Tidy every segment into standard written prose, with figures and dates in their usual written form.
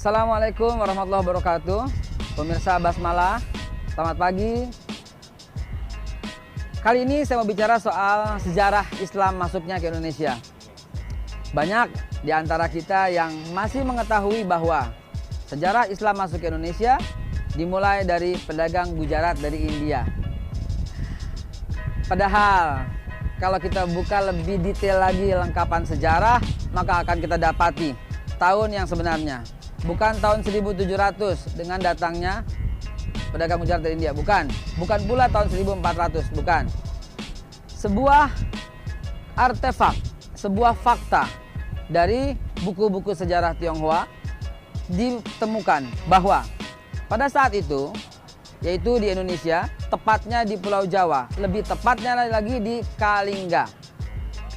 Assalamualaikum warahmatullahi wabarakatuh. Pemirsa Basmalah, selamat pagi. Kali ini saya mau bicara soal sejarah Islam masuknya ke Indonesia. Banyak di antara kita yang masih mengetahui bahwa sejarah Islam masuk ke Indonesia dimulai dari pedagang Gujarat dari India. Padahal kalau kita buka lebih detail lagi lengkapan sejarah, maka akan kita dapati tahun yang sebenarnya. Bukan tahun 1700 dengan datangnya pedagang Gujarat dari India, bukan. Bukan pula tahun 1400, bukan. Sebuah artefak, sebuah fakta dari buku-buku sejarah Tionghoa ditemukan bahwa pada saat itu, yaitu di Indonesia, tepatnya di Pulau Jawa, lebih tepatnya lagi di Kalingga.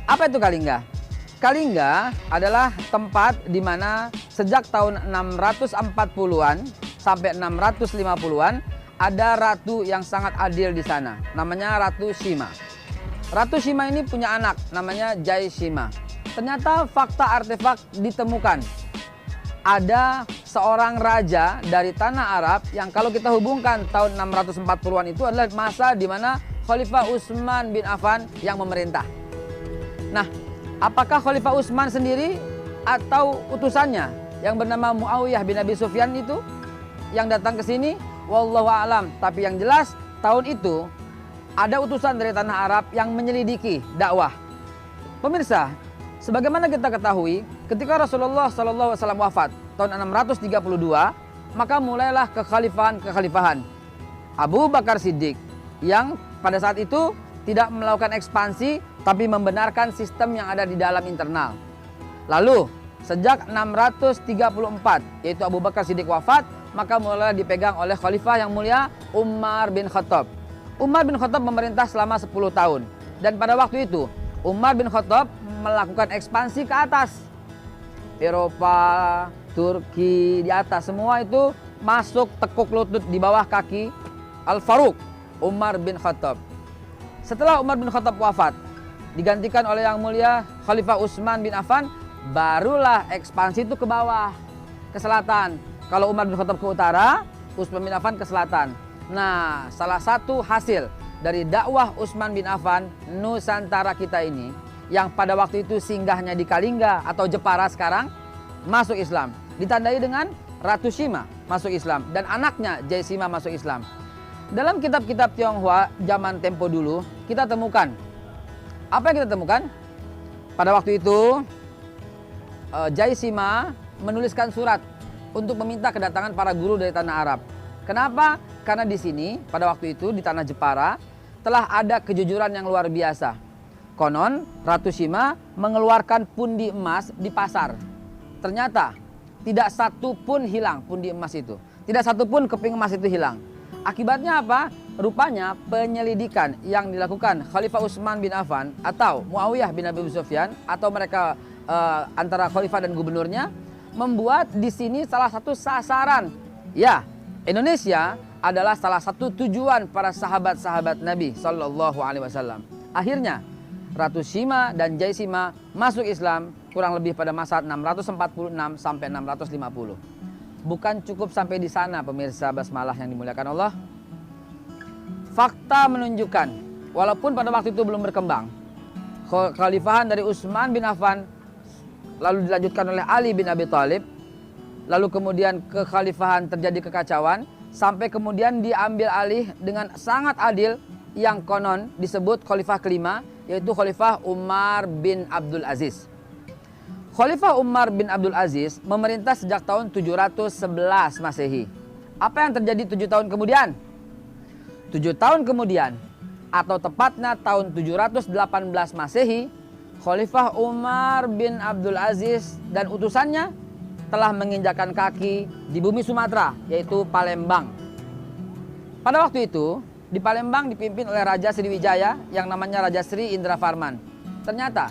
Apa itu Kalingga? Kalingga adalah tempat di mana sejak tahun 640-an sampai 650-an ada ratu yang sangat adil di sana. Namanya Ratu Sima. Ratu Sima ini punya anak namanya Jai Sima. Ternyata fakta artefak ditemukan. Ada seorang raja dari tanah Arab yang kalau kita hubungkan tahun 640-an itu adalah masa di mana Khalifah Utsman bin Affan yang memerintah. Nah, apakah Khalifah Utsman sendiri atau utusannya yang bernama Muawiyah bin Abi Sufyan itu yang datang ke sini? Wallahu a'lam. Tapi yang jelas tahun itu ada utusan dari tanah Arab yang menyelidiki dakwah. Pemirsa, sebagaimana kita ketahui, ketika Rasulullah SAW wafat tahun 632, maka mulailah kekhalifahan Abu Bakar Siddiq yang pada saat itu tidak melakukan ekspansi tapi membenarkan sistem yang ada di dalam internal. Lalu sejak 634 yaitu Abu Bakar Siddiq wafat, maka mulai dipegang oleh khalifah yang mulia Umar bin Khattab. Umar bin Khattab memerintah selama 10 tahun. Dan pada waktu itu Umar bin Khattab melakukan ekspansi ke atas. Eropa, Turki, di atas semua itu masuk tekuk lutut di bawah kaki Al-Faruq Umar bin Khattab. Setelah Umar bin Khattab wafat, digantikan oleh yang mulia Khalifah Utsman bin Affan, barulah ekspansi itu ke bawah, ke selatan. Kalau Umar bin Khattab ke utara, Utsman bin Affan ke selatan. Nah, salah satu hasil dari dakwah Utsman bin Affan, Nusantara kita ini, yang pada waktu itu singgahnya di Kalingga atau Jepara sekarang, masuk Islam. Ditandai dengan Ratu Sima masuk Islam dan anaknya Jai Sima masuk Islam. Dalam kitab-kitab Tionghoa zaman tempo dulu, kita temukan. Apa yang kita temukan? Pada waktu itu, Jai Sima menuliskan surat untuk meminta kedatangan para guru dari tanah Arab. Kenapa? Karena di sini, pada waktu itu di tanah Jepara, telah ada kejujuran yang luar biasa. Konon, Ratu Sima mengeluarkan pundi emas di pasar. Ternyata, tidak satu pun hilang pundi emas itu. Tidak satu pun keping emas itu hilang. Akibatnya apa? Rupanya penyelidikan yang dilakukan Khalifah Utsman bin Affan atau Muawiyah bin Abi Sufyan atau mereka antara khalifah dan gubernurnya membuat di sini salah satu sasaran. Ya, Indonesia adalah salah satu tujuan para sahabat-sahabat Nabi Sallallahu Alaihi Wasallam. Akhirnya Ratu Sima dan Jai Sima masuk Islam kurang lebih pada masa 646 sampai 650. Bukan cukup sampai di sana, pemirsa Basmalah yang dimuliakan Allah. Fakta menunjukkan, walaupun pada waktu itu belum berkembang, kekhalifahan dari Utsman bin Affan, lalu dilanjutkan oleh Ali bin Abi Thalib, lalu kemudian kekhalifahan terjadi kekacauan, sampai kemudian diambil alih dengan sangat adil yang konon disebut khalifah kelima, yaitu Khalifah Umar bin Abdul Aziz. Khalifah Umar bin Abdul Aziz memerintah sejak tahun 711 Masehi. Apa yang terjadi 7 tahun kemudian? 7 tahun kemudian, atau tepatnya tahun 718 Masehi, Khalifah Umar bin Abdul Aziz dan utusannya telah menginjakkan kaki di bumi Sumatera, yaitu Palembang. Pada waktu itu, di Palembang dipimpin oleh Raja Sriwijaya yang namanya Raja Sri Indra Farman. Ternyata,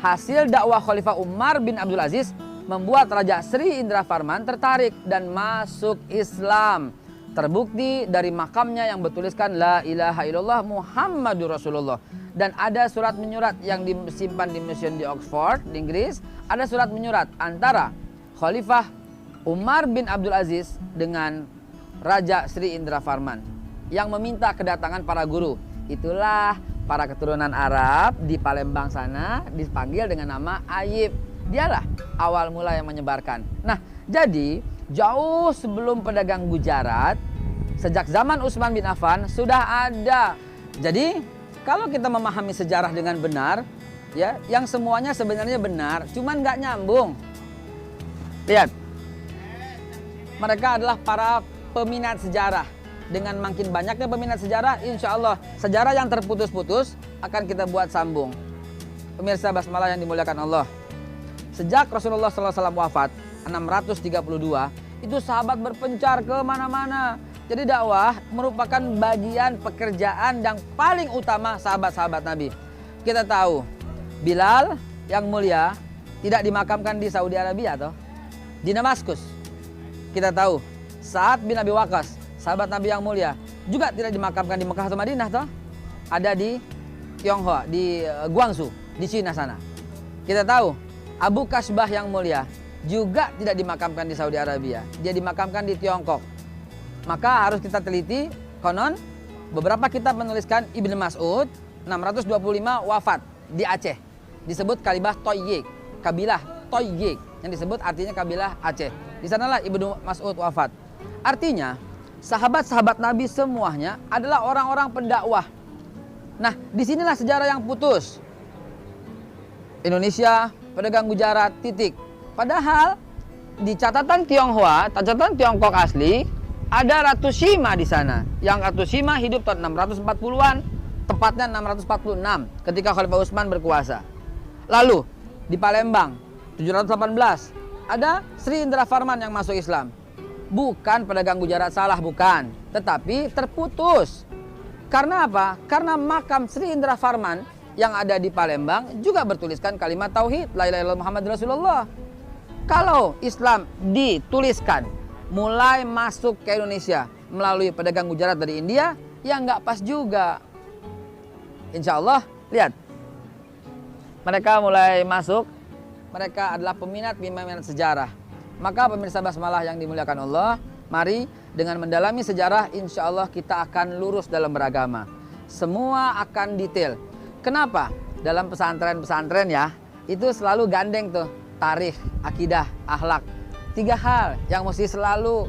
hasil dakwah Khalifah Umar bin Abdul Aziz membuat Raja Sri Indra Farman tertarik dan masuk Islam. Terbukti dari makamnya yang bertuliskan La ilaha illallah Muhammadur Rasulullah. Dan ada surat menyurat yang disimpan di museum di Oxford, di Inggris. Ada surat menyurat antara Khalifah Umar bin Abdul Aziz dengan Raja Sri Indra Farman yang meminta kedatangan para guru. Itulah para keturunan Arab di Palembang sana dipanggil dengan nama Ayib. Dialah awal mula yang menyebarkan. Nah, jadi jauh sebelum pedagang Gujarat, sejak zaman Utsman bin Affan sudah ada. Jadi kalau kita memahami sejarah dengan benar, ya, yang semuanya sebenarnya benar, cuman nggak nyambung. Lihat, mereka adalah para peminat sejarah. Dengan makin banyaknya peminat sejarah, insya Allah sejarah yang terputus-putus akan kita buat sambung. Pemirsa Basmalah yang dimuliakan Allah, sejak Rasulullah SAW wafat 632, itu sahabat berpencar ke mana-mana. Jadi dakwah merupakan bagian pekerjaan yang paling utama sahabat-sahabat Nabi. Kita tahu Bilal yang mulia tidak dimakamkan di Saudi Arabia toh, di Damaskus. Kita tahu Sa'ad bin Abi Waqqas, sahabat Nabi yang mulia, juga tidak dimakamkan di Mekah atau Madinah toh, ada di Tionghoa, di Guangzhou, di Cina sana. Kita tahu Abu Kasbah yang mulia juga tidak dimakamkan di Saudi Arabia, dia dimakamkan di Tiongkok. Maka harus kita teliti, konon beberapa kitab menuliskan Ibnu Mas'ud 625 wafat di Aceh, disebut kabilah Toyik, kabilah Toyik yang disebut artinya kabilah Aceh. Di sanalah Ibnu Mas'ud wafat. Artinya sahabat-sahabat Nabi semuanya adalah orang-orang pendakwah. Nah, disinilah sejarah yang putus. Indonesia, pedagang Gujarat, titik. Padahal di catatan Tionghoa, catatan Tiongkok asli, ada Ratu Sima di sana. Yang Ratu Sima hidup tahun 640-an, tepatnya 646 ketika Khalifah Utsman berkuasa. Lalu di Palembang 718 ada Sri Indra Farman yang masuk Islam. Bukan pedagang Gujarat salah, bukan, tetapi terputus. Karena apa? Karena makam Sri Indra Farman yang ada di Palembang juga bertuliskan kalimat tauhid, la ilaha illallah Muhammadur Rasulullah. Kalau Islam dituliskan mulai masuk ke Indonesia melalui pedagang Gujarat dari India, ya nggak pas juga. Insya Allah, lihat, mereka mulai masuk, mereka adalah peminat sejarah. Maka pemirsa Basmalah yang dimuliakan Allah, mari dengan mendalami sejarah, insya Allah kita akan lurus dalam beragama. Semua akan detail. Kenapa? Dalam pesantren-pesantren ya, itu selalu gandeng tuh, tarikh, akidah, akhlak. 3 hal yang mesti selalu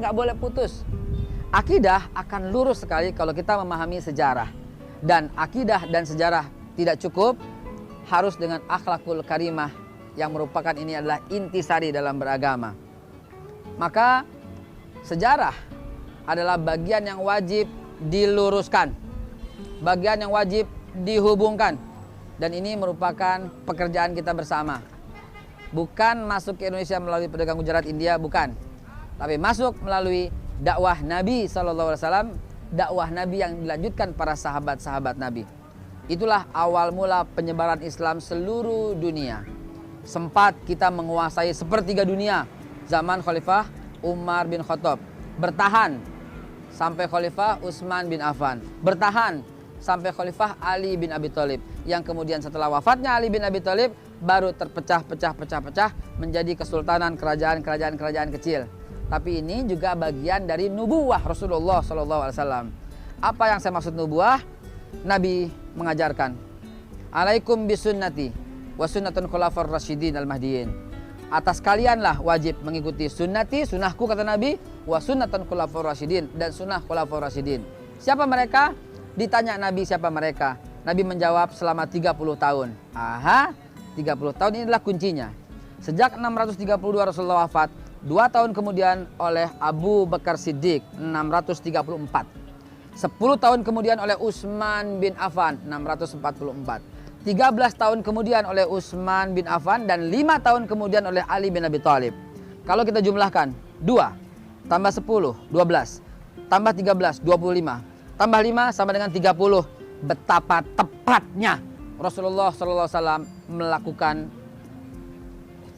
nggak boleh putus. Akidah akan lurus sekali kalau kita memahami sejarah. Dan akidah dan sejarah tidak cukup, harus dengan akhlakul karimah yang merupakan ini adalah intisari dalam beragama. Maka sejarah adalah bagian yang wajib diluruskan, bagian yang wajib dihubungkan, dan ini merupakan pekerjaan kita bersama. Bukan masuk ke Indonesia melalui pedagang Gujarat India, bukan, tapi masuk melalui dakwah Nabi SAW, dakwah Nabi yang dilanjutkan para sahabat-sahabat Nabi. Itulah awal mula penyebaran Islam seluruh dunia. Sempat kita menguasai sepertiga dunia zaman Khalifah Umar bin Khattab, bertahan sampai Khalifah Utsman bin Affan, bertahan sampai Khalifah Ali bin Abi Thalib, yang kemudian setelah wafatnya Ali bin Abi Thalib baru terpecah menjadi kesultanan, kerajaan kecil. Tapi ini juga bagian dari nubuwah Rasulullah SAW. Apa yang saya maksud nubuwah? Nabi mengajarkan, alaikum bisunnati wa sunnatun khulafar rasyidin al-mahdiyin. Atas kalianlah wajib mengikuti sunnati, sunnahku kata Nabi, wa sunnatun khulafar rasyidin, dan sunnah khulafar rasyidin. Siapa mereka? Ditanya Nabi siapa mereka. Nabi menjawab selama 30 tahun. Aha, 30 tahun ini adalah kuncinya. Sejak 632 Rasulullah wafat, 2 tahun kemudian oleh Abu Bakar Siddiq 634. 10 tahun kemudian oleh Utsman bin Affan 644. 13 tahun kemudian oleh Utsman bin Affan dan 5 tahun kemudian oleh Ali bin Abi Thalib. Kalau kita jumlahkan 2 tambah 10 12 tambah 13 25 tambah 5 sama dengan 30. Betapa tepatnya Rasulullah SAW melakukan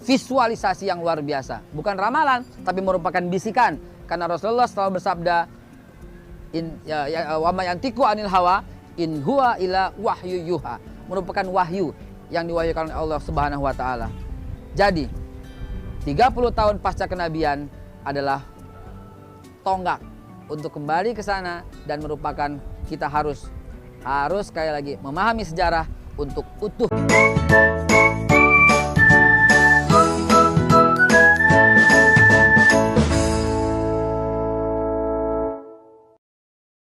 visualisasi yang luar biasa. Bukan ramalan, tapi merupakan bisikan. Karena Rasulullah selalu bersabda, wa ma yantiqu anil hawa in huwa ila wahyu yuha. Merupakan wahyu yang diwahyukan oleh Allah Subhanahu wa taala. Jadi, 30 tahun pasca kenabian adalah tonggak untuk kembali ke sana dan merupakan kita harus sekali lagi memahami sejarah untuk utuh.